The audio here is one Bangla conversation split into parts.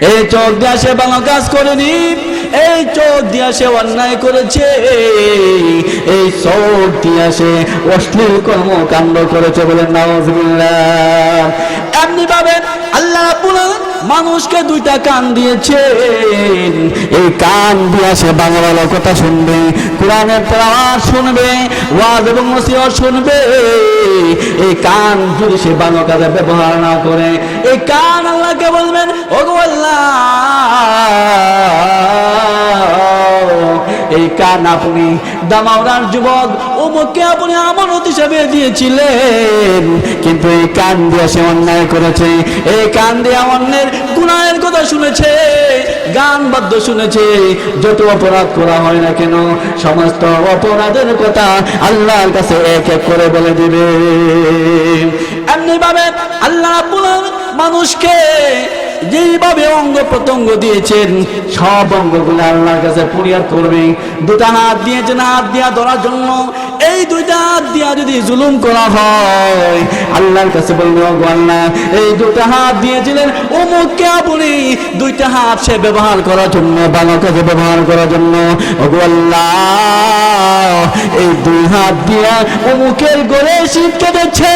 এই চোখ দিয়ে সে ভালো কাজ করেনি, এই চোখ দিয়ে সে অন্যায় করেছে, এই চোখ দিয়ে সে অশ্লীল কর্মকাণ্ড করেছে। বলেন নাউজুবিল্লাহ। এমনি ভাবে আল্লাহ রাব্বুল আলামিন মানুষকে দুইটা কান দিয়েছেন, এই কান দিয়ে সে বাংলা কথা শুনবে, কোরআনের তেলাওয়াত শুনবে, ওয়াজ এবং নসিহত শুনবে। এই কান যদি সে বাংলা কাজে ব্যবহার না করে, এই কান আল্লাহকে বলবেন, ওগো আল্লাহ, এই কান আপনি দামাওরার যুবক অমুককে আপনি আমানত হিসাবে দিয়েছিলেন, কিন্তু এই কান দিয়ে সে অন্যায় করেছে, এই কান দিয়ে অন্যের গুনাহের কথা শুনেছে, গান বাদ্য শুনেছে। যত অপরাধ করা হয় না কেন, সমস্ত অপরাধের কথা আল্লাহর কাছে এক এক করে বলে দিবে। এমনি ভাবে আল্লাহ রাব্বুল আলামিন মানুষকে যেভাবে অঙ্গ প্রত্যঙ্গ দিয়েছেন, সব অঙ্গগুলো আল্লাহর কাছে ফরিয়াদ করবে। দুটা হাত দিয়েছেন হাত দিয়া ধরার জন্য, এই দুইটা হাত দিয়া যদি জুলুম করা হয়, আল্লাহর কাছে বলবে, ওগো আল্লাহ, এই দুটা হাত দিয়েছিলেন অমুককে আপনি দুইটা হাত সে ব্যবহার করার জন্য, ভালো কাজে ব্যবহার করার জন্য, ওগো আল্লাহ, এই দুই হাত দিয়া অমুকের গলে শীত কেটেছে,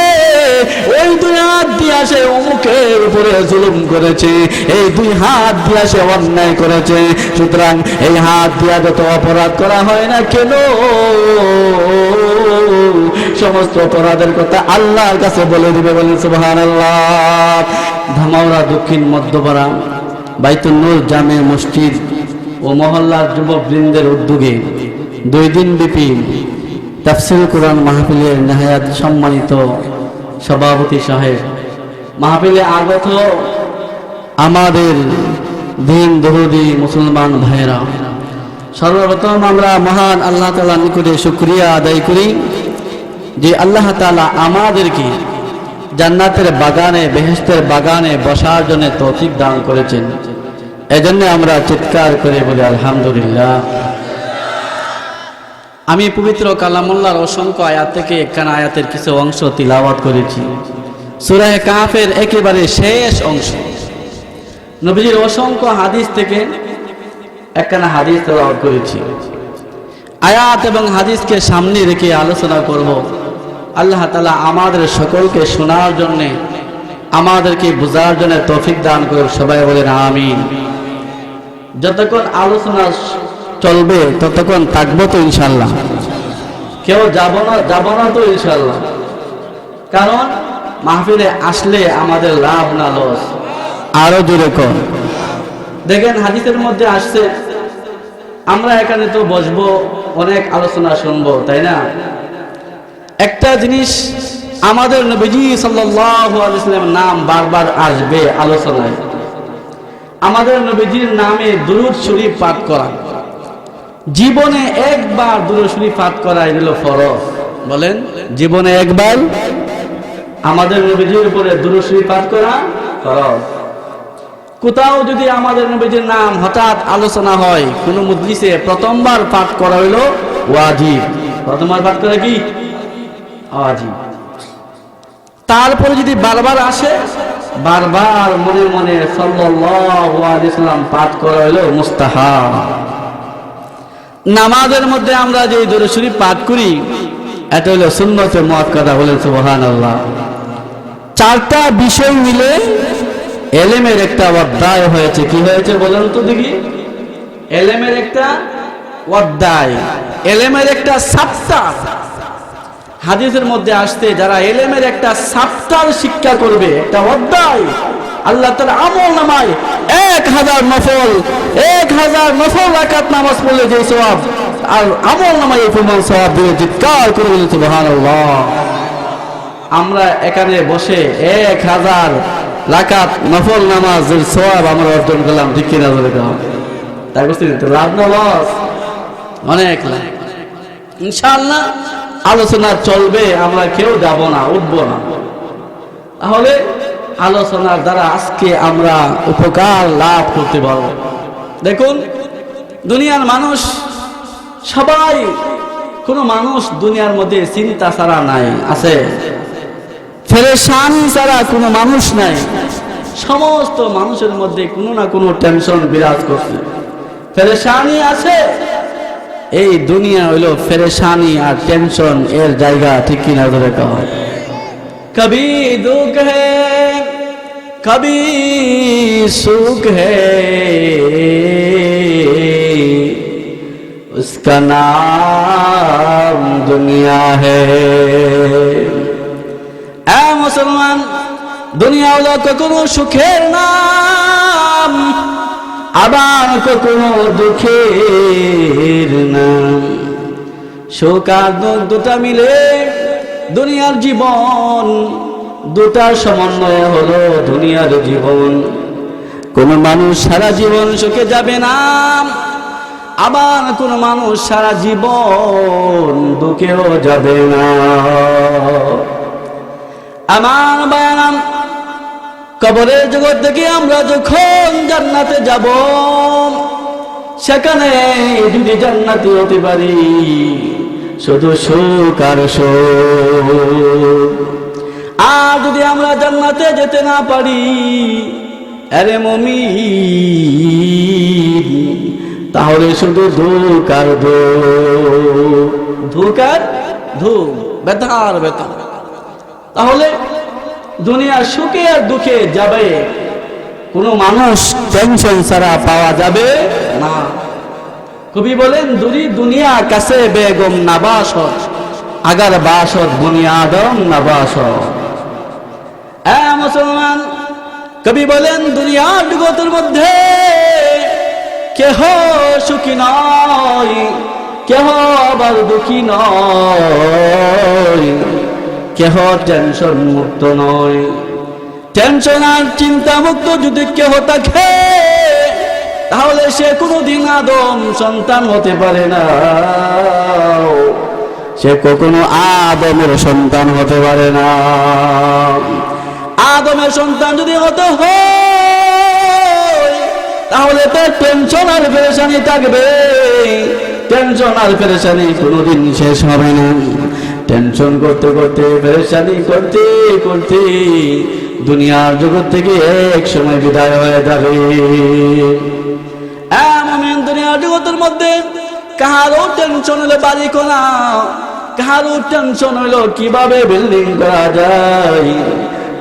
ওই দুই হাত দিয়া সে অমুকের উপরে জুলুম করেছে, এই দুই হাত দিয়া সে অন্যায় করেছে। সুতরাং এই হাত দিয়া যত অপরাধ করা হয় না কেন, সমস্ত অপরাধের কথা আল্লাহর কাছে বলে দিবে। বলেন সুবহানাল্লাহ। ধামাওড়া দক্ষিণ মধ্যপাড়া বাইতুন নূর জামে মসজিদ ও মহল্লার যুবকবৃন্দের উদ্যোগে 2 দিন ব্যাপী তাফসীর কোরআন মাহফিলের নেহায়াত সম্মানিত সভাপতি সাহেব, মাহফিলে আগত আমাদের দিন দরদি মুসলমান ভাইরা, সর্বপ্রথম আমরা মহান আল্লাহ তাআলার নিকটে শুকরিয়া আদায় করি যে আল্লাহ তাআলা আমাদেরকে জান্নাতের বাগানে, বেহেশতের বাগানে বসার জন্য তৌফিক দান করেছেন। এজন্য আমরা চিৎকার করে বলি আলহামদুলিল্লাহ। আমি পবিত্র কালামুল্লাহর অসংখ্য আয়াত থেকে একখানা আয়াতের কিছু অংশ তিলাওয়াত করেছি। সূরা কাহফের একেবারে শেষ অংশ, নবীজির অসংখ্য হাদিস থেকে একখানা হাদিস তেলাওয়াত করেছি। আয়াত এবং হাদিসকে সামনে রেখে আলোচনা করব। আল্লাহ তাআলা আমাদের সকলকে শোনার জন্য, আমাদেরকে বোঝার জন্য তৌফিক দান করুন। সবাই বলেন আমিন। যতক্ষণ আলোচনা চলবে ততক্ষণ থাকবো তো ইনশাআল্লাহ, কেউ যাব না তো ইনশাআল্লাহ। কারণ মাহফিলে আসলে আমাদের লাভ না লস। আরো জোরে কর। দেখেন হাদিসের মধ্যে আসছে, আমরা এখানে তো বসবো, অনেক আলোচনা শুনবো, তাই না? একটা জিনিস, আমাদের নবীজি সাল্লাল্লাহু আলাইহি ওয়াসাল্লামের নাম বারবার আসবে আলোচনায়। আমাদের নবীজির নামে দুরূদ শরীফ পাঠ করা, জীবনে একবার দুরূদ শরীফ পাঠ করা এগুলো ফরজ। বলেন, জীবনে একবার আমাদের নবীজির উপরে দুরূদ শরীফ পাঠ করা ফরজ। কোথাও যদি আমাদের নবীজির নাম হঠাৎ আলোচনা হয় কোন মজলিসে, প্রথমবার পাঠ করা হইল ওয়াজিব। প্রথমবার পাঠ করা কি ওয়াজিব। তারপরে যদি বারবার আসে, বারবার মনে মনে সাল্লাল্লাহু আলাইহি ওয়াসাল্লাম পাঠ করা হইল মুস্তাহাব। নামাজের মধ্যে আমরা যে দুরূদ শরীফ পাঠ করি, এটা হলো সুন্নতে মুআক্কাদা। বলেন সুবহানাল্লাহ। 4টা বিষয় মিলে এলেমের একটা অধ্যায় হয়েছে। কি হয়েছে বলেন তো দেখি? এলেমের একটা অধ্যায়, এলেমের একটা চ্যাপ্টার। হাদিসের মধ্যে আসছে, যারা এলেমের একটা চ্যাপ্টার শিক্ষা করবে, একটা অধ্যায়, আল্লাহ তাআলা আমল নামায় 1000 নফল রাকাত নামাজ পড়লে যে সওয়াব, আর আমল নামায় এই পরিমাণ সওয়াব দিয়ে চিৎকার করে বলেন সুবহানাল্লাহ। আমরা এখানে বসে 1000 রাকাত নফল নামাজের সওয়াব আমরা অর্জন করলাম, ঠিক কিনা বলে দাও? তাই বুঝতে লাভ না লস? অনেক লাভ। ইনশাআল্লাহ আলোচনা চলবে, আমরা কেউ যাব না, উঠবো না। তাহলে আলোচনার দ্বারা আজকে আমরা উপকার লাভ করতে পারবো। দেখুন, দুনিয়ার মানুষ সবাই, কোনো মানুষ দুনিয়ার মধ্যে চিন্তা ছাড়া নাই, আছে? পেরেশানি ছাড়া কোনো মানুষ নাই। সমস্ত মানুষের মধ্যে কোনো না কোনো টেনশন বিরাজ করছে, পেরেশানি আছে। এই দুনিয়া হইল পেরেশানি আর টেনশন এর জায়গা, ঠিক কিনা ধরে কও? কবি দুঃখ হে কবি সুখ হে, उसका नाम दुनिया है। এ মুসলমান, দুনিয়া হলো কখনো সুখের নাম, আবার কখনো দুঃখের নাম। সুখ আর দুঃখ দুটা মিলে দুনিয়ার জীবন, দুটার সমন্বয় হলো দুনিয়ার জীবন। কোন মানুষ সারা জীবন সুখে যাবে না, আবার কোন মানুষ সারা জীবন দুঃখেও যাবে না। আমার বায়ান, কবরের জগৎ থেকে আমরা যখন জান্নাতে যাব, সেখানে যদি জান্নাতি হতে পারি, শুধু সুখ আর সুখ। আর যদি আমরা জান্নাতে যেতে না পারি, আরে মুমিন, তাহলে শুধু দুঃখ আর দুঃখ, দুঃখ আর দুঃখ, ব্যথা আর ব্যথা। তাহলে দুনিয়া সুখে আর দুঃখে যাবে, কোনো মানুষ টেনশন ছাড়া পাওয়া যাবে না। কবি বলেন, দুনিয়া কাছে বেগম নাবাসত, আগার বাসত বুনিয়াদম নাবাসত। এ মুসলমান, কবি বলেন, দুনিয়ার জগতের মধ্যে কেহ সুখী নয়, কেহ আবার দুঃখী নয়, কেহ টেনশন মুক্ত নয়। টেনশন আর চিন্তা মুক্ত যদি কেহ থাকে, তাহলে সে কোনোদিন আদম সন্তান হতে পারে না, সে কখনো আদমের সন্তান হতে পারে না। আদমের সন্তান যদি হতে হয়, তাহলে তার টেনশন আর পেরেশানি থাকবে, টেনশন আর পেরেশানি কোনোদিন শেষ হবে না। টেনশন করতে করতে, পেরেশানি করতে করতে দুনিয়ার জগৎ থেকে এক সময় বিদায় হয়ে যাবে। এমন দুনিয়ার জগতের মধ্যে কারো টেনশন হলো বাড়ি করা, কারো টেনশন হলো কিভাবে বিল্ডিং করা যায়,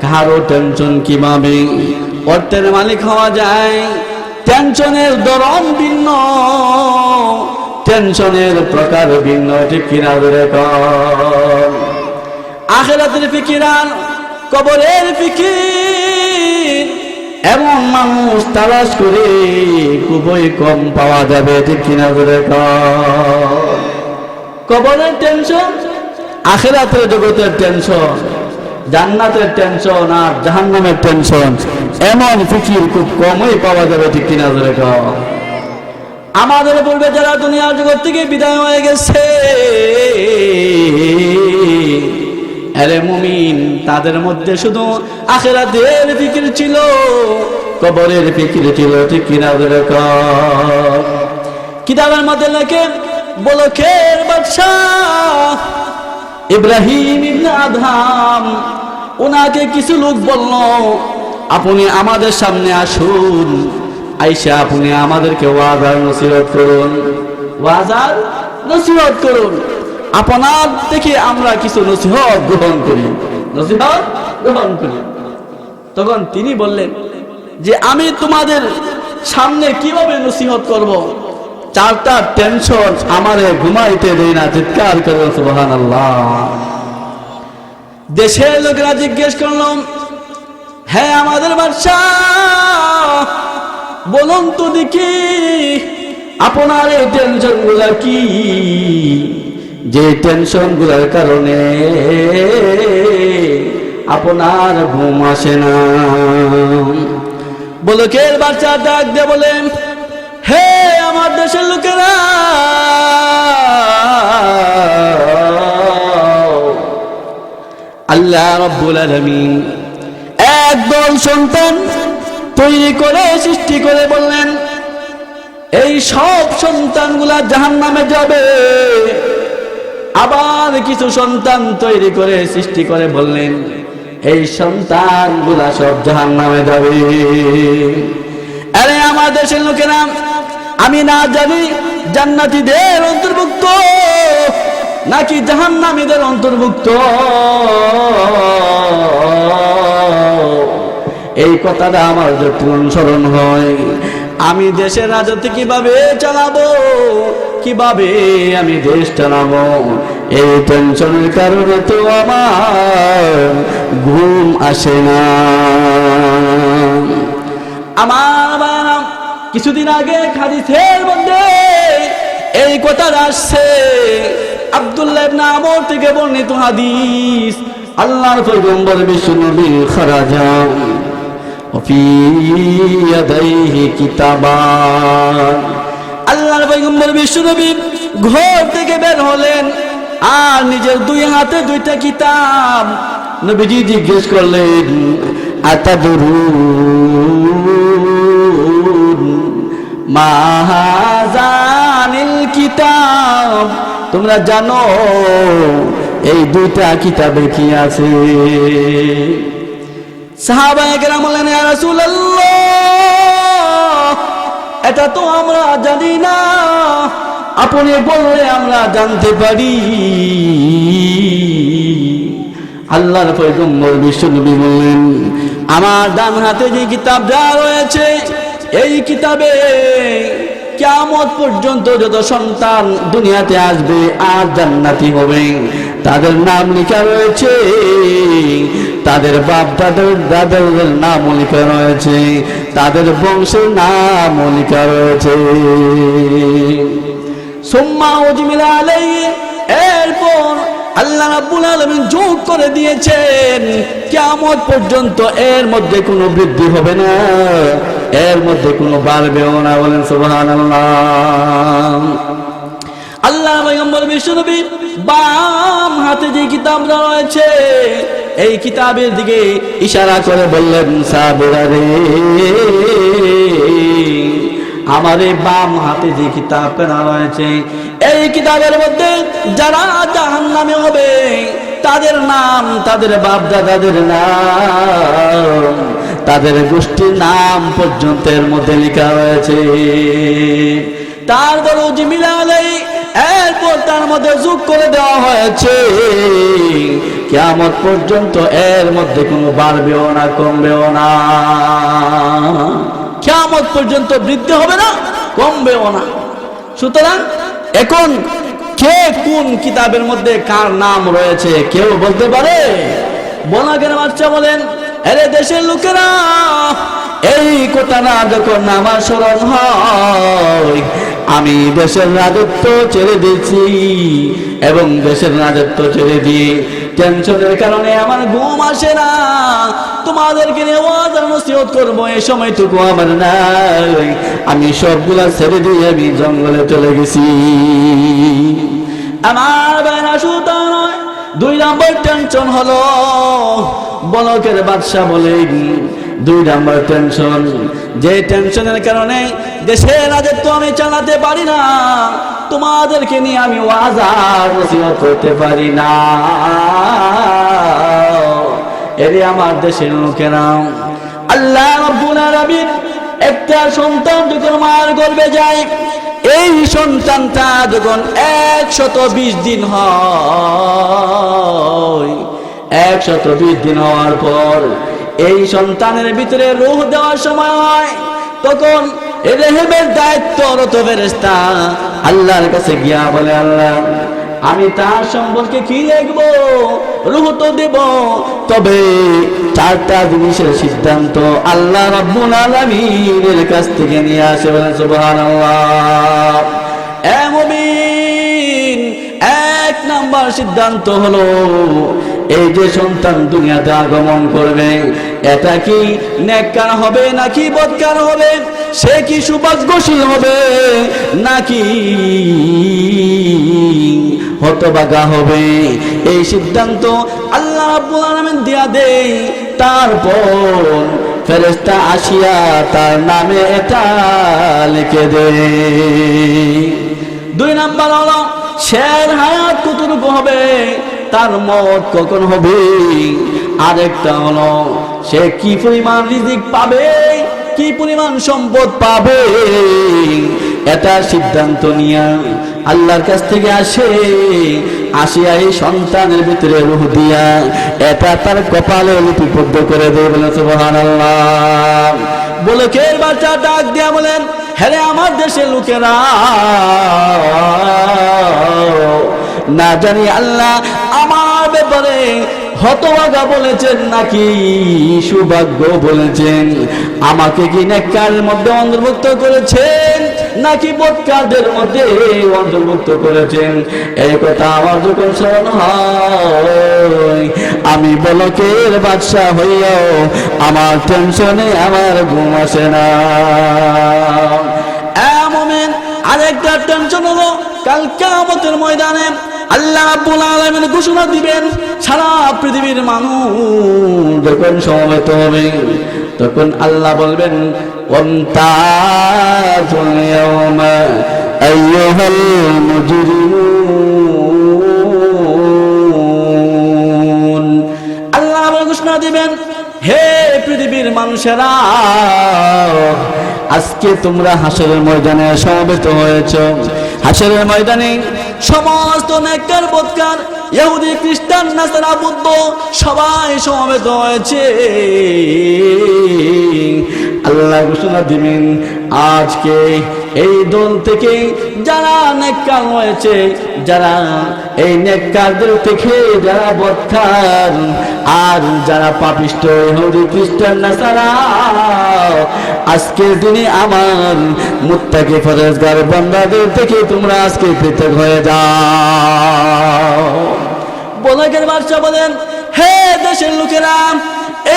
কারো টেনশন কিভাবে অর্থের মালিক হওয়া যায়। টেনশনের ধরন ভিন্ন, টেনশনের প্রকার ভিন্ন, ঠিক কিনা ধরে কর? আখিরাতের ফিকির আর কবরের ফিকির এমন মানুষ তালাশ করে খুবই কম পাওয়া যাবে, ঠিক কিনা ধরে কর? কবরের টেনশন, আখিরাতের জগতের টেনশন, জান্নাতের টেনশন আর জাহান্নামের টেনশন, এমন ফিকির খুব কমই পাওয়া যাবে, ঠিক কিনা ধরে কর? আমাদের পূর্বে যারা দুনিয়ার জগৎ থেকে বিদায় হয়ে গেছে, আরে মুমিন, তাদের মধ্যে শুধু আখিরাতের ফিকির ছিল, কবরের ফিকির ছিল, ঠিক কিনা ধরে কর? কিতাবের মধ্যে লেখে, বলকের বাদশাহ ইব্রাহিম ইবনে আদহাম, ওনাকে কিছু লোক বলল, আপনি আমাদের সামনে আসুন, আইসা আপনি আমাদেরকে ওয়াজার নসিহত করুন, ওয়াজার নসিহত করুন, আপনার থেকে আমরা কিছু নসিহত গ্রহণ করি, নসিহত গ্রহণ করি। তখন তিনি বললেন যে, আমি তোমাদের সামনে কিভাবে নসিহত করব? চারটা টেনশন আমারে ঘুমাইতে দেয় না, চিৎকার করেন সুবহানাল্লাহ। দেশের লোকেরা জিজ্ঞেস করলাম, হ্যাঁ আমাদের বাদশাহ, বলুন তো দেখি আপনার এই টেনশন গুলা কি, যে টেনশন গুলার কারণে আপনার ঘুম আসে না? বলকের বাচ্চা ডাক দিয়ে বলেন, হে আমার দেশের লোকেরা, আল্লাহ রাব্বুল আলামিন একদল সন্তান তৈরি করে, সৃষ্টি করে বললেন, এই সব সন্তানগুলা জাহান্নামে যাবে। আবার কিছু সন্তান তৈরি করে, সৃষ্টি করে বললেন, এই সন্তানগুলা সব জাহান্নামে যাবে। আরে আমার দেশের লোকেরা, আমি না জানি জান্নাতীদের অন্তর্ভুক্ত নাকি জাহান্নামীদের অন্তর্ভুক্ত, এই কথাটা আমার যখন অনুসরণ হয়, আমি দেশের রাজত্ব কিভাবে চালাবো, কিভাবে আমি দেশ চালাবো, এই টেনশনের কারণে তো আমার ঘুম আসে না। আমার কিছুদিন আগে হাদিসের মধ্যে এই কথা আসছে, আব্দুল্লাহ ইবনে আমর থেকে বর্ণিত হাদিস, আল্লাহর পয়গম্বর বিশ্বনবী খারাজা ফি ইয়াদাইহি কিতাবান, আল্লাহর পয়গম্বর বিশ্বনবী ঘর থেকে বের হলেন আর নিজের দুই হাতে দুইটা কিতাব। নবীজি জিজ্ঞেস করলেন, আতাদরুন মা হাযানিল কিতাব, তোমরা জানো এই দুইটা কিতাবে কি আছে? সাহাবায়ে কেরাম বললেন, ইয়া রাসূলুল্লাহ, এটা তো আমরা জানি না, আপনি বললে আমরা জানতে পারি। আল্লাহর পয়গম্বর বিশ্বনবী বললেন, আমার ডান হাতে যে কিতাবটা রয়েছে, এই কিতাবে কিয়ামত পর্যন্ত যত সন্তান দুনিয়াতে আসবে আর জান্নাতি হবে, তাদের নাম লেখা রয়েছে, তাদের বাপ দাদাদের নাম লেখা রয়েছে, তাদের বংশের নাম লেখা রয়েছে। সুম্মা উজমিলা আলাইহি, এরপর আল্লাহ রাব্বুল আলামিন যোগ করে দিয়েছেন কিয়ামত পর্যন্ত এর মধ্যে কোনো বৃদ্ধি হবে না, এর মধ্যে কোনো বাড়বেও না। বলেন সুবহানাল্লাহ। আল্লাহ পয়গম্বর বিশ্বনবী বাম হাতে যে কিতাবটা রয়েছে, এই কিতাবের দিকে ইশারা করে বললেন, সাহাবীরা রে, আমার এই বাম হাতে যে কিতাবটা রয়েছে, এই কিতাবের মধ্যে যারা জাহান্নামে হবে তাদের নাম, তাদের বাপ দাদাদের নাম, তাদের গোষ্ঠীর নাম পর্যন্ত এর মধ্যে লেখা রয়েছে। তারপর উজমিলা আলাইহি, এরপর তার মধ্যে যোগ করে দেওয়া হয়েছে, কিয়ামত পর্যন্ত এর মধ্যে কোনো বাড়বেও না কমবেও না, কিয়ামত পর্যন্ত বৃদ্ধি হবে না, কমবেও না। সুতরাং এখন কে কোন কিতাবের মধ্যে কার নাম রয়েছে কেউ বলতে পারে? বলা কেন? বাচ্চা বলেন, আরে দেশের লোকেরা, এই কথা না যখন আমার স্মরণ হয়, আমি দেশের রাজত্ব ছেড়ে দিয়েছি এবং দেশের রাজত্ব ছেড়ে দিয়ে টেনশনের কারণে আমার ঘুম আসে না। তোমাদেরকে নিয়ে ওয়াজ আর নসিহত করবো, এই সময়টুকু আমার নাই, আমি সবগুলা ছেড়ে দিয়ে আমি জঙ্গলে চলে গেছি। আমার বেলা শুধু নয়, 2 নম্বর টেনশন হলো, বলকের বাদশা বলেন 2 নম্বর টেনশন, যে টেনশনের কারণে দেশের রাজত্ব আমি চালাতে পারি না, তোমাদেরকে নিয়ে আমি ওয়াজ আর নসিহত করতে পারি না। এরে আমার দেশের লোকেরা, আল্লাহ রাব্বুল আলামিন একটা সন্তান যখন মার গর্ভে যায়, এই সন্তানটা যখন 120 দিন হয়, 120 দিন হওয়ার পর এই সন্তানের ভিতরে রূহ দেওয়ার সময় হয়, তখন রেহেমের দায়িত্বরত ফেরেশতা আল্লাহর কাছে গিয়া বলে, আল্লাহ আমি তার সম্পর্কে কি লিখব, রূহ তো দেব, তবে 4টা জিনিসের সিদ্ধান্ত আল্লাহ রাব্বুল আলামিনের কাছ থেকে নিয়ে আসে। বলেন সুবহানাল্লাহ। এ মুমিন, 1 নাম্বার সিদ্ধান্ত হলো, এই যে সন্তান দুনিয়াতে আগমন করবে, এটা কি নেককার হবে নাকি বদকার হবে, সে কি সৌভাগ্যশীল হবে নাকি হতভাগা হবে, এই সিদ্ধান্ত আল্লাহ রাব্বুল আলামিন দিয়া দেয়। তারপর ফেরেশতা আসিয়া তার নামে এটা লিখে দেয়। 2 নাম্বার হলো, শের হায়াত কতটুকু হবে, তার মত কখন হবে, আরেকটা হলো সে কি পরিমাণ রিজিক পাবে, কি পরিমাণ সম্পদ পাবে, এটা সিদ্ধান্ত নিয়া আল্লাহর কাছ থেকে আসিয়া এই সন্তানের ভিতরে রূহ দিয়া এটা তার কপালে লিপিবদ্ধ করে দেয়। বলে সুবহানাল্লাহ। বলে কে বাচ্চা ডাক দিয়া বলেন, হ্যাঁ আমার দেশের লোকেরা, না জানি আল্লাহ আমার ব্যাপারে হতভাগা বলেছেন নাকি সৌভাগ্য বলেছেন, আমাকে কি নেককারের মধ্যে অন্তর্ভুক্ত করেছেন নাকি বদকারদের মধ্যে অন্তর্ভুক্ত করেছেন। এই কথা আমার যখন স্মরণ হয়, আমি বলকের বাদশা হইয়াও আমার টেনশনে আমার ঘুম আসে না। এমন আরেকটা টেনশন হলো কাল কিয়ামতের ময়দানে আল্লাহ রাব্বুল আলামিন ঘোষণা দিবেন, সারা পৃথিবীর মানুষ যখন সমবেত হবে তখন আল্লাহ বলবেন, ওয়ামতাজুল ইয়াওমা আইয়ুহাল মুজরিমুন। আল্লাহ ঘোষণা দিবেন, হে পৃথিবীর মানুষেরা, আজকে তোমরা হাসরের ময়দানে সমবেত হয়েছ। হাসরের ময়দানে সমস্ত নেককার বদকার ইহুদি খ্রিস্টান নাসারা বৌদ্ধ সবাই সমবেত হয়েছে। আল্লাহ ঘোষণা দিবেন, আজকে এই দল থেকে যারা নেককার হয়েছে, যারা এই নেককারদের থেকে যারা বদকার আর যারা পাপিষ্ট ইহুদি খ্রিস্টান নাসারা, আজকের দিনে আমার মুত্তাকি ফরজগার বান্দাদের থেকে তোমরা আজকে পৃথক হয়ে যাও। বলকের বাদশা বলেন, হে দেশের লোকেরা,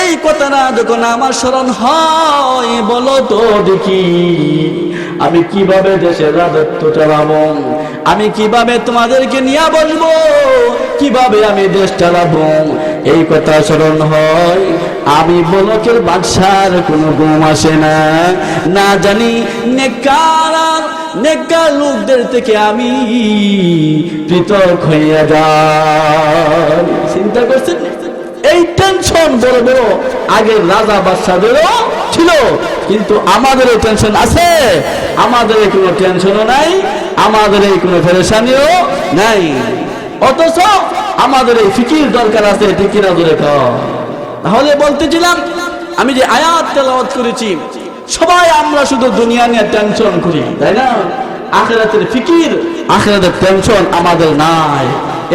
এই কথাটা যখন আমার স্মরণ হয়, বলো তো দেখি আমি কিভাবে দেশের রাজত্ব চালাবো, আমি কিভাবে তোমাদেরকে নিয়ে বসবো, কিভাবে আমি দেশ চালাবো। এই কথা স্মরণ হয়, আমি বলকের বাদশার কোনো ঘুম আসে না, না জানি নেককার লোকদের থেকে আমি পৃথক হইয়া যাই। চিন্তা করছেন, এই টেনশন বড় বড় আগের রাজা বাদশাদেরও ছিল, কিন্তু আমাদের টেনশন আছে? আমাদের কোনো টেনশনও নাই, আমাদের কোনো পেরেশানিও নাই, অথচ আমাদের এই ফিকির দরকার আছে। ঠিক কিনা জোরে কও। তাহলে বলতেছিলাম, আমি যে আয়াত তেলাওয়াত করেছি, সবাই আমরা শুধু দুনিয়া নিয়ে টেনশন করি, তাই না? আখিরাতের ফিকির, আখিরাতের টেনশন আমাদের নাই।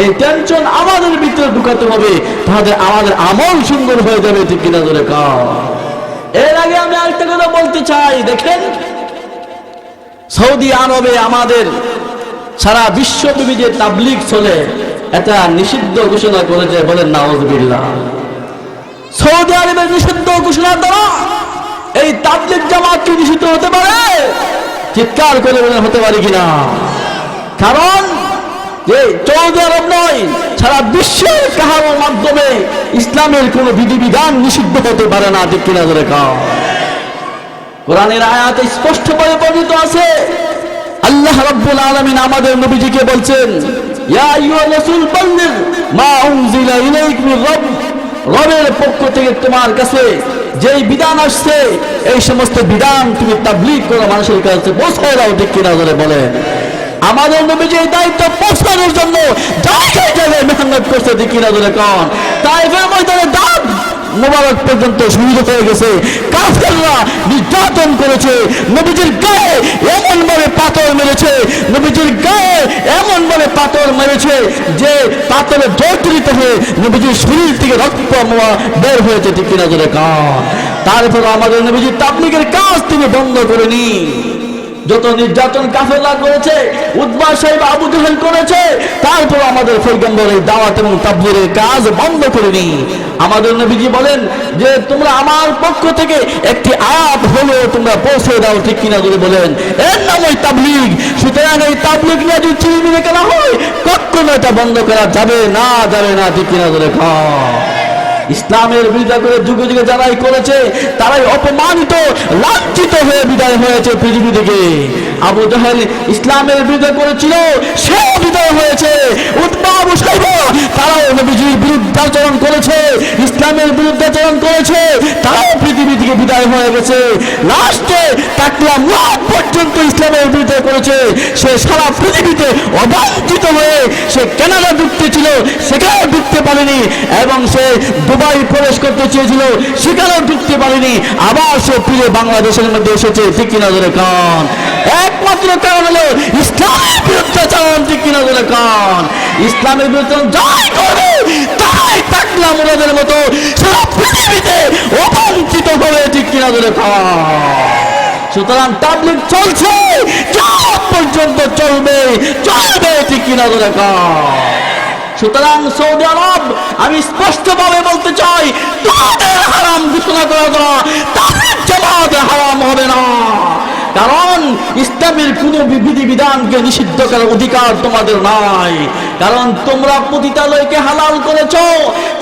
এই টেনশন আমাদের ভিতরে ঢুকাতে হবে, তাহলে আমাদের আমল সুন্দর হয়ে যাবে। ঠিক কিনা জোরে কও। এর আগে আমি আরেকটা কথা বলতে চাই, দেখেন সৌদি আরবে আমাদের সারা বিশ্বব্যাপী যে তাবলীগ চলে, এটা নিষিদ্ধ ঘোষণা করেছে। বলেন নাউযুবিল্লাহ। সৌদি আরবের নিষিদ্ধ ঘোষণার দ্বারা এই তাবলীগ জামাত কি নিষিদ্ধ হতে পারে? চিৎকার করে বলেন হতে পারে কিনা? কারণ যে সৌদি আরব নয়, সারা বিশ্বের কাহার মাধ্যমে ইসলামের কোন বিধিবিধান নিষিদ্ধ হতে পারে না। ঠিক কিনা ধরে খাও। কোরআনের আয়াতে স্পষ্ট করে বর্ণিত আছে, আল্লাহ রাব্বুল আলামিন আমাদের নবীজিকে বলছেন, ইয়া আইয়ুহার রাসূল বাল্লিগ মা উনজিলা ইলাইক মির রাbb, রবের পক্ষ থেকে তোমার কাছে যেই বিধান আসছে এই সমস্ত বিধান তুমি তাবলীগ করো, মানুষের কাছে পৌঁছায় দাও। ঠিক কিনা ধরে বলেন। আমাদের নবীজি এই দায়িত্ব পৌঁছানোর জন্য জায়গায় মেহনত করছে। ঠিক কিনা ধরে কোন তাইফের ময়দানে দাঁত মোবারক পর্যন্ত শহীদ হয়ে গেছে, কাফেররা নির্যাতন করেছে, নবীজির গায়ে এমন ভাবে পাথর মেরেছে, নবীজির গায়ে এমন ভাবে পাথর মেরেছে যে পাথরে জর্জরিত হয়ে নবীজির শরীর থেকে রক্ত বের হয়েছে। ঠিক কিনা ধরে কোন। তারপর আমাদের নবীজির তাবলীগের কাজ তিনি বন্ধ করেনি। যত নির্যাতন কাফেররা করেছে, উতবা সাহেব আবু জাহেল করেছে, তারপর আমাদের পয়গম্বর এই দাওয়াত এবং তাবলীগের কাজ বন্ধ করেনি। আমাদের নবীজি বলেন যে তোমরা আমার পক্ষ থেকে একটি আয়াত হলো তোমরা পৌঁছে দাও। ঠিক কিনা যদি বলেন, এর নাম ওই তাবলীগ। সুতরাং এই তাবলীগ নিয়ে যদি চিরমিনে করা হয়, কখনো এটা বন্ধ করা যাবে না, যাবে না। ঠিক কিনা ধরে খাও। ইসলামের বিরোধিতা করে যুগে যুগে যারাই করেছে তারাই অপমানিত, লাঞ্ছিত হয়ে বিদায় হয়েছে পৃথিবী থেকে। আবু জাহেল ইসলামের বিরুদ্ধে করেছিল, সেও বিদায় হয়েছে। উতবা আবু সাইবা তারাও নবীজির বিরুদ্ধাচরণ করেছে, ইসলামের বিরুদ্ধাচরণ করেছে, তারাও পৃথিবী থেকে বিদায় হয়ে গেছে। লাস্টে তাকলা মুআদ পর্যন্ত ইসলামের বিরুদ্ধে করেছে। সে সারা পৃথিবীতে অবাঞ্ছিত হয়ে সে কানাডা ঢুকতে ছিল, সেখানেও ঢুকতে পারেনি, এবং সে দুবাই প্রবেশ করতে চেয়েছিল, সেখানেও ঢুকতে পারেনি। আবার সে ফিরে বাংলাদেশের মধ্যে এসেছে। ঠিক কিনা ধরে কান? একমাত্র কারণ হলো ইসলামের বিরুদ্ধাচরণ। ঠিক কিনা ধরে কান? ইসলামের বিরুদ্ধে যাই করবে তাই তাকলা মুরাদের মতো সারা পৃথিবীতে অবাঞ্ছিত হবে। ঠিক কিনা ধরে কান? সুতরাং তাবলীগ চলছে, কিয়ামত পর্যন্ত চলবে, চলবে। ঠিক কিনা ধরে কান? সুতরাং সৌদি আরব, আমি স্পষ্টভাবে বলতে চাই, তোমাদের হারাম ঘোষণা করা দ্বারা তাদের জামাত হারাম হবে না। কারণ ইসলামের কোন বিধিবিধানকে নিষিদ্ধ করার অধিকার তোমাদের নাই। কারণ তোমরা পতিতালয়কে হালাল করেছো,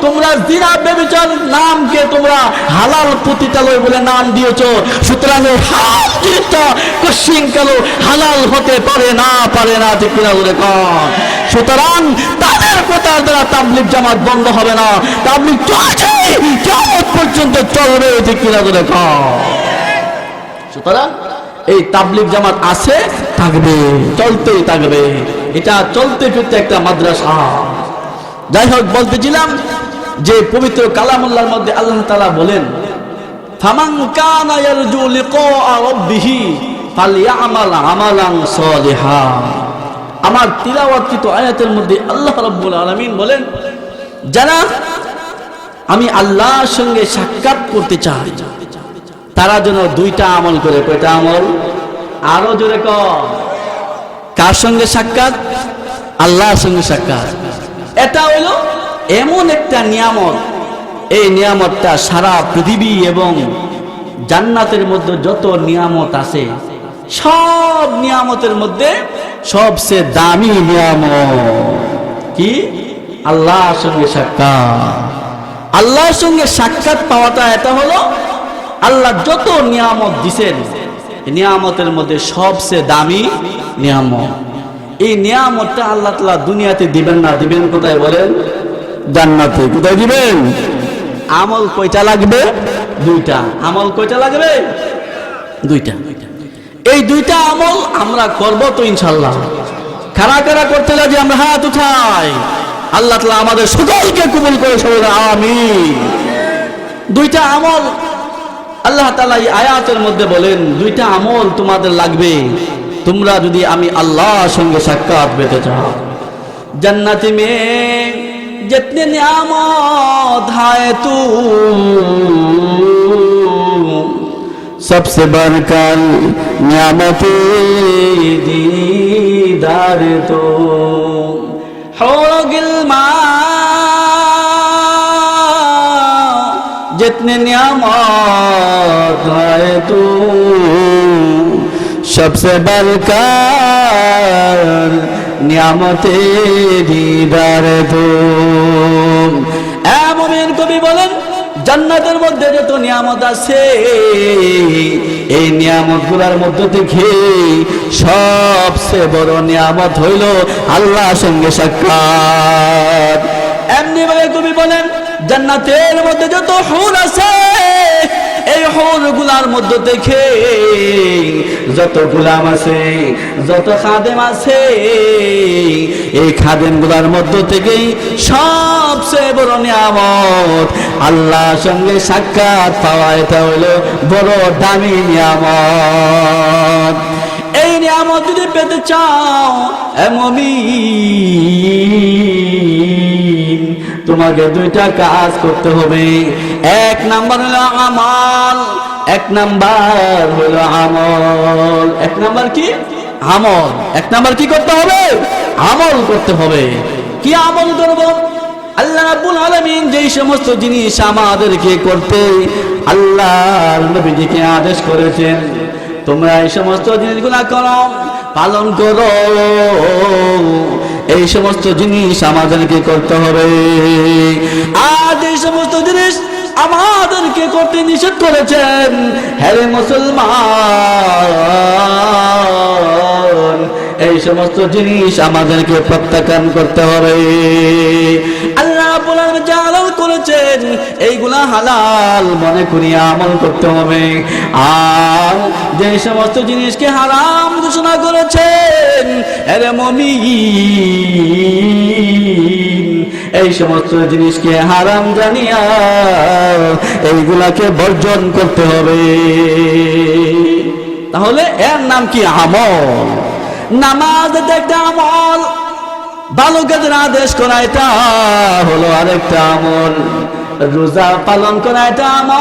তোমরা জিনা ব্যভিচার নামকে তোমরা হালাল পতিতালয় বলে নাম দিয়েছো। সুতরাং হারাম জিনিসটা কশিনকালও হালাল হতে পারে না, পারে না। ঠিক কিনা বলে কন? সুতরাং তাদের কথার দ্বারা তাবলীগ জামাত বন্ধ হবে না, তাবলীগ চলছে, কিয়ামত পর্যন্ত চলবে। ঠিক কিনা বলে কন? সুতরাং এই তাবলীগ জামাত আছে, থাকবে, চলতেই থাকবে। এটা চলতে ফিরতে একটা মাদ্রাসা। যাই হোক, বলতেছিলাম যে পবিত্র কালামুল্লাহর মধ্যে আল্লাহ তাআলা বলেন, ফামান কানা ইয়ারজু লিকা রাব্বিহি ফালইআমাল আমালান সালিহা। আমার তিলাওয়াতকৃত আয়াতের মধ্যে আল্লাহ রাব্বুল আলামিন বলেন, যারা আমি আল্লাহর সঙ্গে সাক্ষাৎ করতে চাই তারা যেন দুইটা আমল করে। কয়টা আমল? আরো জোরে কর। কার সঙ্গে সাক্ষাৎ? আল্লাহর সঙ্গে সাক্ষাৎ। এটা হলো এমন একটা নিয়ামত, এই নিয়ামতটা সারা পৃথিবী এবং জান্নাতের মধ্যে যত নিয়ামত আছে সব নিয়ামতের মধ্যে সবচেয়ে দামি নিয়ামত কি? আল্লাহর সঙ্গে সাক্ষাৎ। আল্লাহর সঙ্গে সাক্ষাৎ পাওয়াটা এটা হলো আল্লাহ যত নিয়ামত দিছেন, নিয়ামতের মধ্যে সবচেয়ে দামি নিয়ামত। এই নিয়ামতটা আল্লাহ তাআলা দুনিয়াতে দিবেন না, দিবেন কোথায় বলেন? জান্নাতে। কোথায় দিবেন? আমল কয়টা লাগবে? দুইটা। আমল কয়টা লাগবে? দুইটা। এই দুইটা আমল আমরা করব তো ইনশাআল্লাহ। কারা কারা করতে লাগে আমরা হাত উঠাই। আল্লাহ তাআলা আমাদের সকলকে কবুল করে সবাই আমিন। দুইটা আমল আল্লাহ তাআলা এই আয়াতের মধ্যে বলেন, দুইটা আমল তোমাদের লাগবে তোমরা যদি আমি আল্লাহর সঙ্গে সাক্ষাৎ পেতে চাও। জান্নাতি মে जितने नियामत है तू सबसे बढ़कर नियामत दीदार तो हौर गिल्मा जितने नियामत है तू सबसे बढ़कर नियामते दीदार तो। মুমিন কবি বলেন, জান্নাতের মধ্যে যত নিয়ামত আছে এই নিয়ামতগুলোর মধ্যে থেকে সবচেয়ে বড় নিয়ামত হইল আল্লাহর সঙ্গে সাক্ষাৎ। এমনি ভাবে কবি বলেন, জান্নাতের মধ্যে যত হুর আছে এই হুরগুলার মধ্যে থেকে যত গোলাম আছে, যত খাদেম আছে, এই খাদেমগুলার মধ্যে থেকে সবচেয়ে বড় নিয়ামত আল্লাহর সঙ্গে সাক্ষাৎ পাওয়া। এটা হলো বড় দামি নিয়ামত। এই নিয়ামত যদি পেতে চাও মুমিন, তোমাকে দুইটা কাজ করতে হবে। এক নাম্বার হলো আমল, এক নাম্বার হলো আমল। এক নাম্বার কি? আমল। এক নাম্বার কি করতে হবে? আমল করতে হবে। কি আমল করব? আল্লাহ রাব্বুল আলামিন যেই সমস্ত জিনিস আমাদেরকে করতে আল্লাহর নবীজিকে আদেশ করেছেন, তোমরা এই সমস্ত জিনিসগুলা করো, পালন করো। এই সমস্ত জিনিস আমাদেরকে করতে হবে। আর এই সমস্ত জিনিস আমাদেরকে করতে নিষেধ করেছেন, হে মুসলমান সমস্ত জিনিস আমাদেরকে প্রত্যাখ্যান করতে হবে। আল্লাহ রাব্বুল আলামিন যা হালাল করেছেন এইগুলা হালাল মনে করি আমল করতে হবে। আর যে সমস্ত জিনিসকে হারাম ঘোষণা করেছেন এর মুমিন এই সমস্ত জিনিসকে হারাম জানিয়া এইগুলাকে বর্জন করতে হবে। তাহলে এর নাম কি? আমল। নামাজ একটা আমল, ভালো কাজের আদেশ করা এটা হলো আরেকটা আমল, রোজা পালন করা এটা আমল,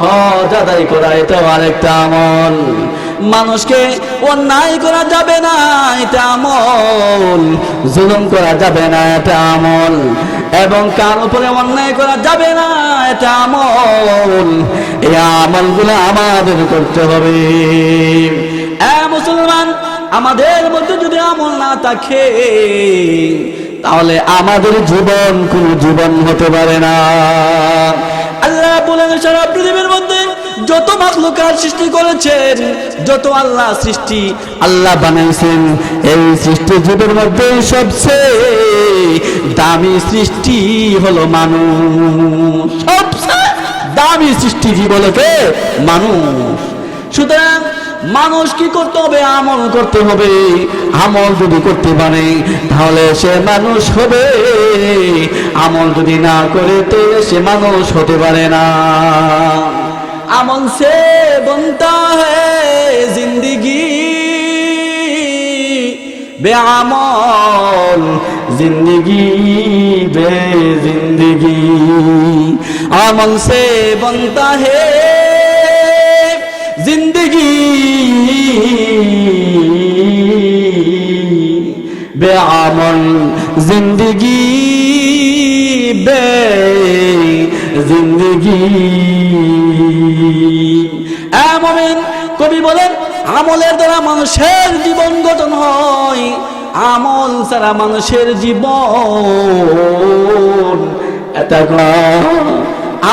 হজ আদায় করা এটাও আরেকটা আমল, মানুষকে অন্যায় করা যাবে না এটা আমল, জুলুম করা যাবে না এটা আমল, এবং কার উপরে অন্যায় করা যাবে না এটা আমল। এই আমলগুলো আমাদের করতে হবে। মুসলমান, আমাদের মধ্যে যদি আমল না থাকে তাহলে আমাদের জীবন কোন জীবন হতে পারে না। আল্লাহ বলেন সারা পৃথিবীর মধ্যে যত মাখলুকাত সৃষ্টি করেছেন, যত আল্লাহ সৃষ্টি আল্লাহ বানাইছেন, এই সৃষ্টি জীবের মধ্যে সবচেয়ে দামি সৃষ্টি হলো মানুষ। সবচেয়ে দামি সৃষ্টি জীব হলো কে? মানুষ। সুতরাং মানুষ কি করতে হবে? আমল করতে হবে। আমল যদি করতে পারে তাহলে সে মানুষ হবে, আমল যদি না করে তাহলে সে মানুষ হতে পারে না। আমল সে बनता है जिंदगी, बेअमल जिंदगी बेजिंदगी। अमल से बनता है जिंदगी, बेअमल जिंदगी बेजिंदगी। মুমিন, কবি বলেন আমলের দ্বারা মানুষের জীবন গঠন হয়, আমল ছাড়া মানুষের জীবন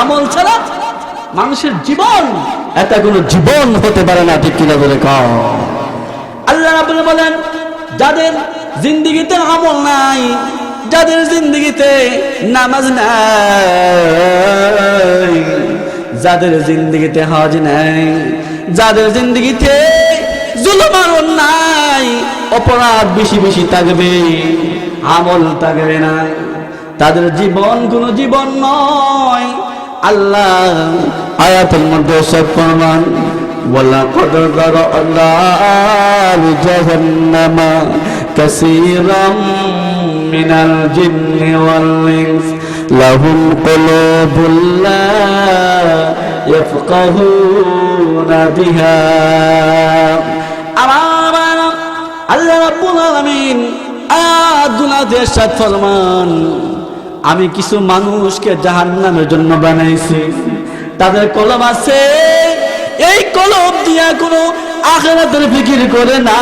আমল ছাড়া মানুষের জীবন এটা কোনো জীবন হতে পারে না। ঠিক কিনা বলে কও? আল্লাহ রাব্বুল বলেন যাদের জিন্দেগিতে আমল নাই, যাদের জিন্দেগিতে নামাজ নাই, যাদের জিন্দেগিতে হজ নাই, যাদের জিন্দেগিতে জুলুম আর অন্যায় অপরাধ বেশি বেশি থাকবে, আমল থাকবে না, তাদের জীবন কোনো জীবন নয়। আল্লাহ আয়াতের মধ্যে সব প্রমাণ, ওয়ালাকাদ যারা'না লিজাহান্নামা কাসীরাম মিনাল জিন্নি ওয়াল ইনস লাহুম কুলুবুন লা ইয়াফকাহুনা বিহা। আমার আল্লাহ রাব্বুল আলামিন আয়াতগুলোতে ইরশাদ ফরমান, আমি কিছু মানুষকে জাহান্নামের জন্য বানাইছি, তাদের কলব আছে, এই কলব দিয়া কোনো আখিরাতের ফিকির করে না,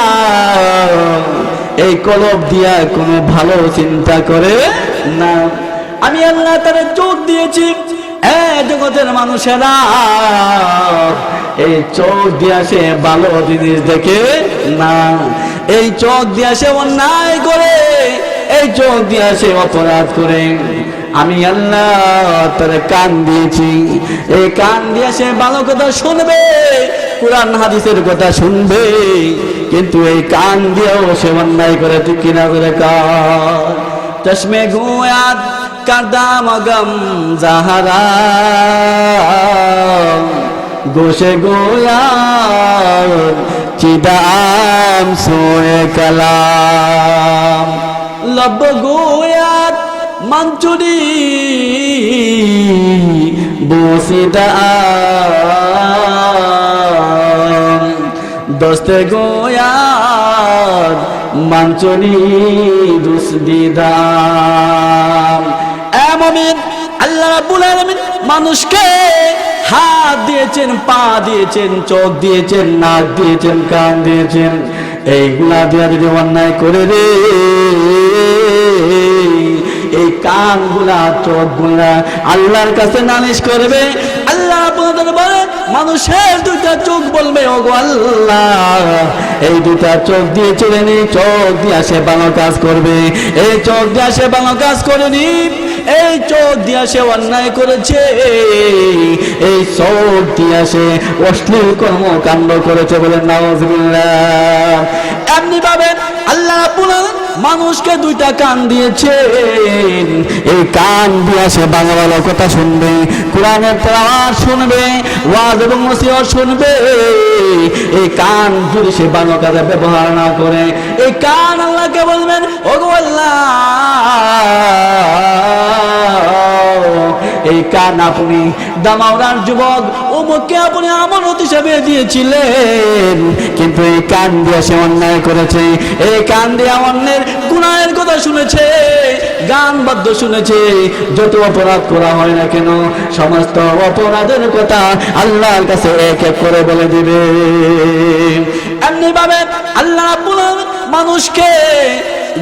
এই কলব দিয়া কোনো ভালো চিন্তা করে না। আমি আল্লাহ তাদের চোখ দিয়েছি, জগতের মানুষেরা এই চোখ দিয়া সে ভালো জিনিস দেখে না, এই চোখ দিয়া সে অন্যায় করে, এই চোখ দিয়া সে অপরাধ করে। আমি আল্লাহ তার কান দিয়েছি, এই কান দিয়ে সে ভালো কথা শুনবে, কুরআন হাদিসের কথা শুনবে, কিন্তু এই কান দিয়েও সে অন্যায় করে। ঠিক কিনা করে কার চশমে গুয়াত কাদাম গম জাহারা গোশে গোয়াত চিদাম সোয়ে কালাম লব গোয়াত মাঞ্চুরি বসিদা দস্তে গোয়াত মাঞ্চুরি দুসদিদা। মুমিন, আল্লাহ রাব্বুল আলামিন মানুষকে হাত দিয়েছেন, পা দিয়েছেন, চোখ দিয়েছেন, নাক দিয়েছেন, কান দিয়েছেন, এইগুলা দিয়ে যদি অন্যায় করে রে, এই কানগুলা চোখগুলা আল্লাহর কাছে নালিশ করবে। আল্লাহ আপনাদের বলে মানুষের দুইটা চোখ বলবে ওগো আল্লাহ এই দুইটা চোখ দিয়েছিলেন, এই চোখ দিয়ে সে ভালো কাজ করবে, এই চোখ দিয়ে সে ভালো কাজ করেনি, এই চোখ দিয়ে সে অন্যায় করেছে, এই চোখ দিয়ে সে অশ্লীল কর্মকাণ্ড করেছে, বলেন নাউজুবিল্লাহ। এমনি ভাবে আল্লাহ রাব্বুল আলামিন মানুষকে দুইটা কান দিয়েছেন, এই কান দিয়ে সে ভালো ভালো কথা শুনবে, কোরআনের তেলাওয়াত শুনবে, ওয়াজ এবং নসিহত শুনবে। এই কান যদি সে ভালো কাজে ব্যবহার না করে, এই কান আল্লাহকে বলবেন ওগো আল্লাহ এই কান আপনি দামাওরার যুবক অমুককে আপনি আমানত হিসাবে দিয়েছিলেন, কিন্তু এই কান দিয়ে সে অন্যায় করেছে, এই কান দিয়ে অন্যের গুনাহের কথা শুনেছে, গান বাদ্য শুনেছে, যত অপরাধ করা হয় না কেন সমস্ত অপরাধের কথা আল্লাহর কাছে এক এক করে বলে দিবে। এমনি ভাবে আল্লাহ রাব্বুল আলামিন মানুষকে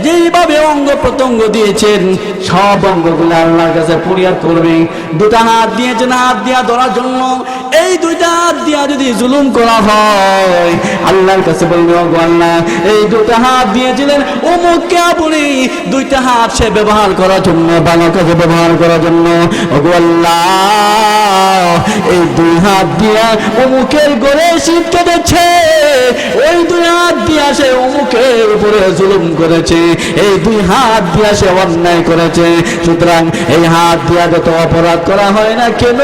যেইভাবে অঙ্গ প্রত্যঙ্গ দিয়েছেন সব অঙ্গগুলো আল্লাহর কাছে ফরিয়াদ করবে। দুটা হাত দিয়েছেন হাত দিয়া ধরার জন্য, এই দুইটা হাত দিয়া যদি জুলুম করা হয় আল্লাহর কাছে বলবে ওগো আল্লাহ এই দুটা হাত দিয়েছিলেন অমুককে আপনি দুইটা হাত সে ব্যবহার করার জন্য, ভালো কাজে ব্যবহার করার জন্য, ওগো আল্লাহ এই দুই হাত দিয়া অমুকের গলে শীত কেটেছে, ওই দুই হাত দিয়া সে অমুকের উপরে জুলুম করেছে, এই দুই হাত দিয়া সে অন্যায় করেছে। সুতরাং এই হাত দিয়া যত অপরাধ করা হয় না কেন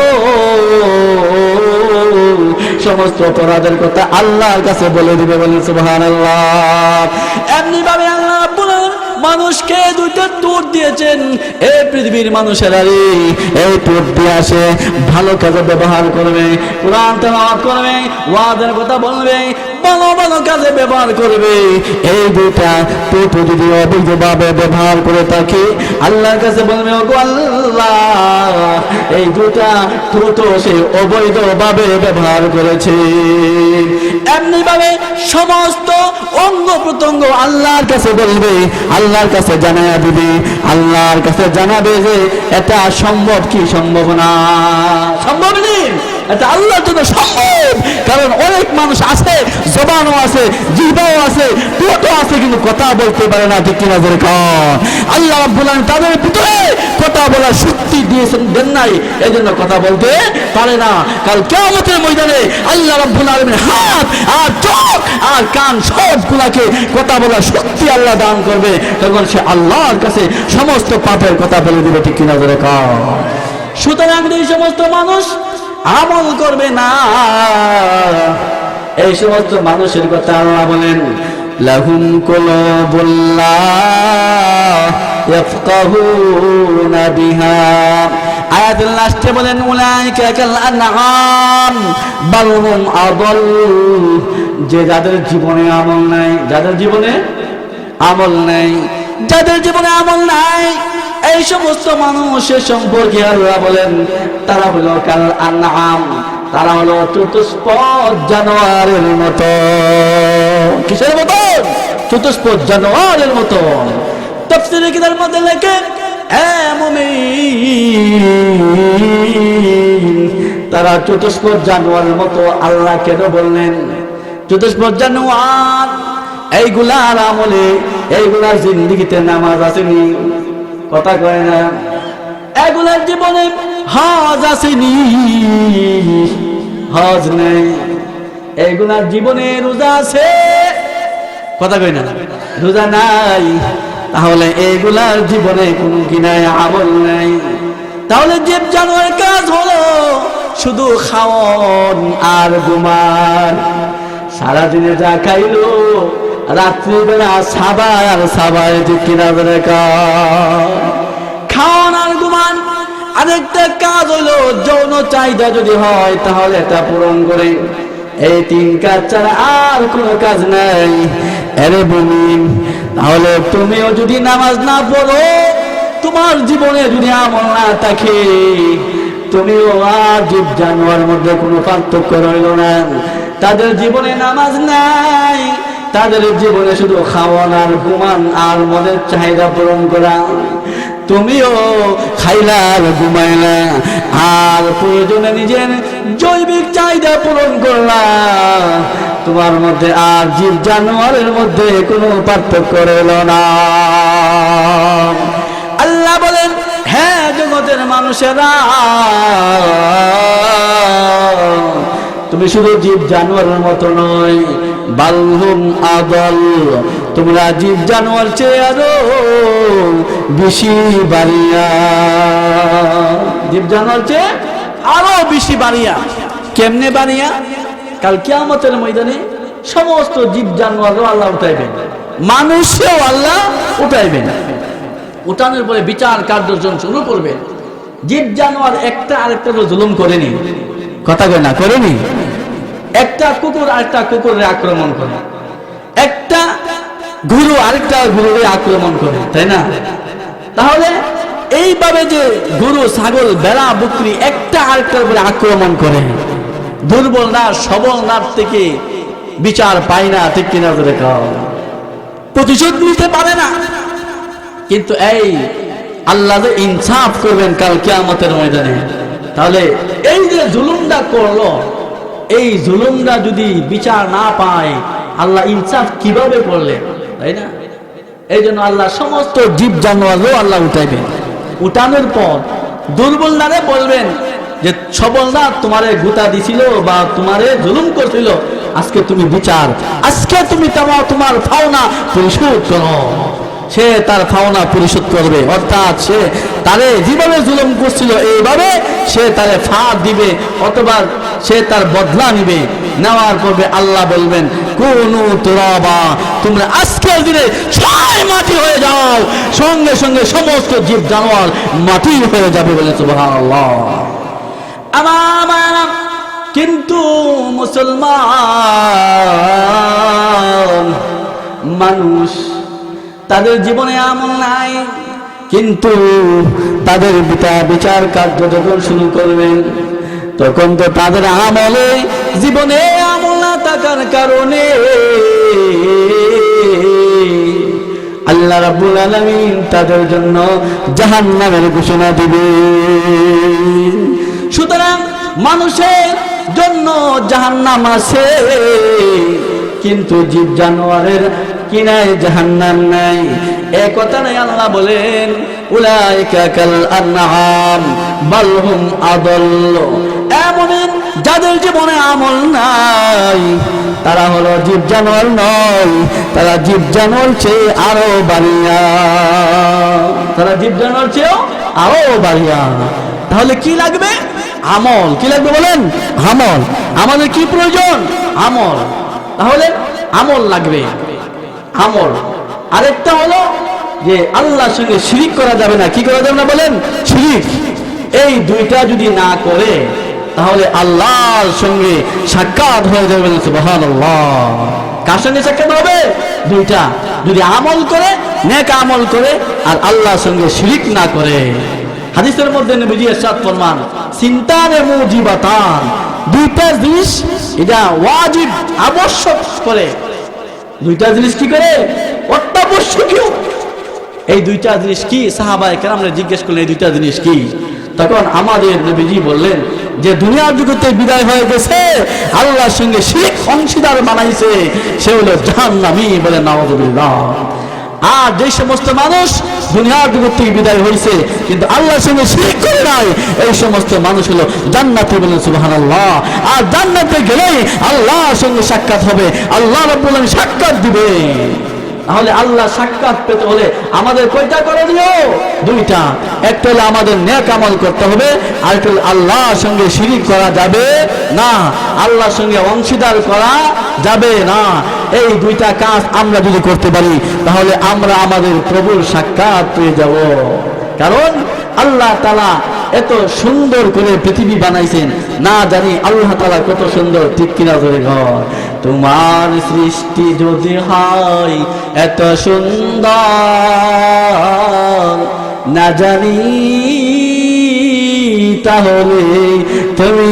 সমস্ত অপরাধের কথা আল্লাহর কাছে বলে দিবে, বলেন সুবহানাল্লাহ। এমনি ভাবে আল্লাহ রাব্বুল আলামিন মানুষকে দুইটা টুট দিয়েছেন, এই পৃথিবীর মানুষেরা এই টুট দিয়ে আসে ভালো কাজে ব্যবহার করবে, কোরআন তেলাওয়াত করবে, ওয়াজের কথা বলবে, ভালো ভালো কাজে ব্যবহার করবে। এই দুইটা টুট যদি অবৈধভাবে ব্যবহার করে থাকে আল্লাহর কাছে বলবে ওগো আল্লাহ এই দুইটা টুট সে অবৈধভাবে ব্যবহার করেছে। এমনি ভাবে সমস্ত অঙ্গ প্রত্যঙ্গ আল্লাহর কাছে বলবে, আল্লাহর কাছে জানায়া দিবে, আল্লাহর কাছে জানাবে যে এটা সম্ভব কি সম্ভব না, সম্ভব নেই, এটা আল্লাহর জন্য সম্ভব। কারণ অনেক মানুষ আছে, জবানও আছে, জিহ্বাও আছে, ঠোঁটও আছে, কিন্তু কথা বলতে পারে না, ঠিক কিনা জোরে কন। আল্লাহ রাব্বুল আলামিন তাদের ভিতরে কথা বলার শক্তি দিয়েছেন, দেন নাই, এই জন্য কথা বলতে পারে না। কাল কিয়ামতের ময়দানে আল্লাহ রাব্বুল আলামিন হাত আর চোখ আর কান সবগুলাকে কথা বলার শক্তি আল্লাহ দান করবে, তখন সে আল্লাহর কাছে সমস্ত পাপের কথা বলে দিবে, ঠিক কিনা জোরে কন। সুতরাং এই সমস্ত মানুষ আমল করবে না, এই সমস্ত মানুষের কথা আল্লাহ বলেন লাহুম কুলুবুন লা ইয়াফকাহুনা বিহা। আয়াতুল লাস্টে বলেন উলাইকা কাল আনআম বাল হুম আদাল, যে যাদের জীবনে আমল নাই, যাদের জীবনে আমল নাই, যাদের জীবনে আমল নাই এই সমস্ত মানুষের সম্পর্কে আল্লাহ বলেন তারা হলো কাল আনআম, তারা হলো চতুষ্পদ জানোয়ারের মতো। কিসের মতো? চতুষ্পদ জানোয়ারের মতো। তাফসীরে কিতাবের মধ্যে লেখে তারা চতুষ্পদ জানোয়ারের মতো। আল্লাহ কেন বললেন চতুষ্পদ জানোয়ার? এইগুলার আমলে, এইগুলার জিন্দেগিতে নামাজ আসেনি, কথা কয় না, এগুলার জীবনে হজ আসেনি, হজ নেই, এইগুলার জীবনে রোজা আছে, কথা কয় না, রোজা নাই, তাহলে এইগুলার জীবনে কোনো কি নাই, আমল নাই। তাহলে জীব জানোয়ারের কাজ হলো শুধু খাওয়ান আর ঘুমান, সারাদিনে যা খাইলো রাত্রিবেলা সাবাই আর সাবাই, ঠিক কিনা বেড়ে খাওয়ান আর ঘুমান। আরেকটা কাজ হলো যৌন চাহিদা যদি হয় তাহলে এটা পূরণ করে, এই তিন কাজ ছাড়া আর কোনো কাজ নাই। আরে মুমিন, তাহলে তুমিও যদি নামাজ না পড়ো, তোমার জীবনে যদি আমল না থাকে, তুমিও আর জীব জানোয়ার মধ্যে কোনো পার্থক্য রইল না। তাদের জীবনে নামাজ নাই, তাদের জীবনে শুধু খাওয়ান আর ঘুমান আর মনের চাহিদা পূরণ করা। তুমিও খাইলা আর ঘুমাইলা আর প্রয়োজনে নিজের জৈবিক চাহিদা পূরণ করলা, তোমার মধ্যে আর জীব জানোয়ারের মধ্যে কোনো পার্থক্য রইল না। আল্লাহ বলেন, হ্যাঁ জগতের মানুষেরা, তুমি শুধু জীব জানোয়ারের মতো নয়, বালহুম আদল, তোমরা জীব জানোয়ার চেয়ে আরো বেশি বাড়িয়া, জীব জানোয়ার চেয়ে আরো বেশি বাড়িয়া। কেমনে বাড়িয়া? কাল কিয়ামতের ময়দানে সমস্ত জীব জানোয়ারও আল্লাহ উঠাইবেন, মানুষও আল্লাহ উঠাইবেন। উঠানোর পরে বিচার কার্যজন শুরু করবেন। জীব জানোয়ার একটা আরেকটা জুলুম করেনি, কথা কয় না, করেনি। একটা কুকুর আরেকটা কুকুরে আক্রমণ করে, একটা গরু আরেকটা গরুরে আক্রমণ করে, তাই না? তাহলে এইভাবে যে গরু, ছাগল, ভেড়া, বকরি একটা আরেকটার উপরে আক্রমণ করে, দুর্বল না সবল না থেকে বিচার পায় না, ঠিক কিনা ধরে খাও, প্রতিশোধ নিতে পারে না। কিন্তু এই আল্লাহ যে ইনসাফ করবেন কাল কিয়ামতের ময়দানে, তাহলে এই যে জুলুমটা করলো, এই জুলুমটা যদি বিচার না পায়, আল্লাহ ইনসাফ কিভাবে করলেন, তাই না? এই জন্য আল্লাহ সমস্ত জীব জানোয়ারও আল্লাহ উঠাইবেন। উঠানোর পর দুর্বল নারে বলবেন যে সবল না তোমারে গুতা দিছিল বা তোমারে জুলুম করছিল, আজকে তুমি বিচার, আজকে তুমি তোমার পাওনা পরিশোধ করো। সে তার পাওনা পরিশোধ করবে, অর্থাৎ সে তারে যেভাবে জুলুম করছিল এইভাবে সে তারে ফাঁদ দিবে, অথবা সে তার বদলা নিবে। নেওয়ার পরে আল্লাহ বলবেন, কুনু তুরাবা, তোমরা আজকের দিনে সবাই মাটি হয়ে যাও, সঙ্গে সঙ্গে সমস্ত জীব জানোয়ার মাটি হয়ে যাবে বলে সুবহানাল্লাহ। আমার কিন্তু মুসলমান মানুষ, তাদের জীবনে আমল নাই, কিন্তু তাদের বিচার কার্য যখন শুরু করবেন তখন তো তাদের আমলে জীবনে আমল না থাকার কারণে আল্লাহ রাব্বুল আলামিন তাদের জন্য জাহান্নামের ঘোষণা দিবেন। সুতরাং মানুষের জন্য জাহান্নাম আছে, কিন্তু জীব জানোয়ারের কিনায় জাহান্নাম নাই। এই কথা নাই আল্লাহ বলেন, উলাইকা কাল আনআম বাল হুম আদাল, এমন যাদের জীবনে আমল নাই তারা হলো জীব জানোয়ার নয়, তারা জীব জানোয়ার চেয়ে আরো বাড়িয়া, তারা জীব জানোয়ার চেয়েও আরো বাড়িয়া। তাহলে কি লাগবে? আমল। কি লাগবে বলেন? আমল। আমাদের কি প্রয়োজন? আমল। তাহলে আমল লাগবে, আমল। আরেকটা হলো যে আল্লাহর সঙ্গে শিরিক করা যাবে না। কি করা যাবে না বলেন? শিরিক। এই দুইটা যদি না করে তাহলে আল্লাহর সঙ্গে সাক্ষাৎ হয়ে যাবে। সুবহানাল্লাহ। কার সঙ্গে সাক্ষাৎ হবে? দুইটা। যদি আমল করে, নেক আমল করে, আর আল্লাহর সঙ্গে শিরিক না করে। হাদিসের মধ্যে নবীজি ইরশাদ ফরমান, সিনতানে মুজিবাতান, দুইটা জিনিস এটা ওয়াজিব, আবশ্যক করে। দুইটা জিনিস কি করে? অত্যাবশ্যকীয়। এই দুইটা জিনিস কি? সাহাবায়ে কেরামরা জিজ্ঞেস করলেন এই দুইটা জিনিস কি? তখন আমাদের নবীজি বললেন যে দুনিয়ার জগতে বিদায় হয়ে গেছে, আল্লাহর সঙ্গে শিরক অংশীদার বানাইছে, সে হলো জাহান্নামী। বলে নাউযুবিল্লাহ। আর যে সমস্ত মানুষ দুনিয়ার জগৎ থেকে বিদায় হয়েছে কিন্তু আল্লাহর সঙ্গে শিরক করে নাই, এই সমস্ত মানুষ হলো জান্নাতি। বলেন সুবহানাল্লাহ। আর জান্নাতে গেলেই আল্লাহর সঙ্গে সাক্ষাৎ হবে, আল্লাহ রাব্বুল আলামিন সাক্ষাৎ দিবে। তাহলে আল্লাহ সাক্ষাৎ পেতে হলে আমাদের কয়টা করণীয়? দুইটা। একটা হলো আমাদের নেক আমল করতে হবে, আর একটা হলো আল্লাহর সঙ্গে শিরক করা যাবে না, আল্লাহর সঙ্গে অংশীদার করা যাবে না। এই দুইটা কাজ আমরা যদি করতে পারি তাহলে আমরা আমাদের প্রভুর সাক্ষাৎ পেয়ে যাব। কারণ আল্লাহ তাআলা এত সুন্দর করে পৃথিবী বানাইছেন, না জানি আল্লাহ তাআলা কত সুন্দর, ঠিক কিনা ধরে ঘর। তোমার সৃষ্টি যদি হয় এত সুন্দর, না জানি তাহলে তুমি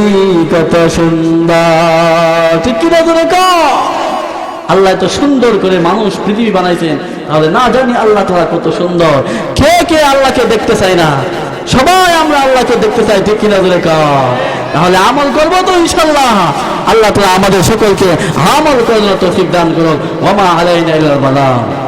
কত সুন্দর, ঠিক কিনা ধরে ঘর। আল্লাহ এত সুন্দর করে মানুষ পৃথিবী বানাইছেন, তাহলে না জানি আল্লাহ তাআলা কত সুন্দর। কে কে আল্লাহকে দেখতে চায় না? সবাই আমরা আল্লাহকে দেখতে চাই, ঠিক কিনা বলে? তাহলে আমল করবো তো ইনশাল্লাহ। আল্লাহ তাআলা আমাদের সকলকে আমল করার তৌফিক দান করুন। ওয়া মা আলাইনা ইল্লাল বালাগ।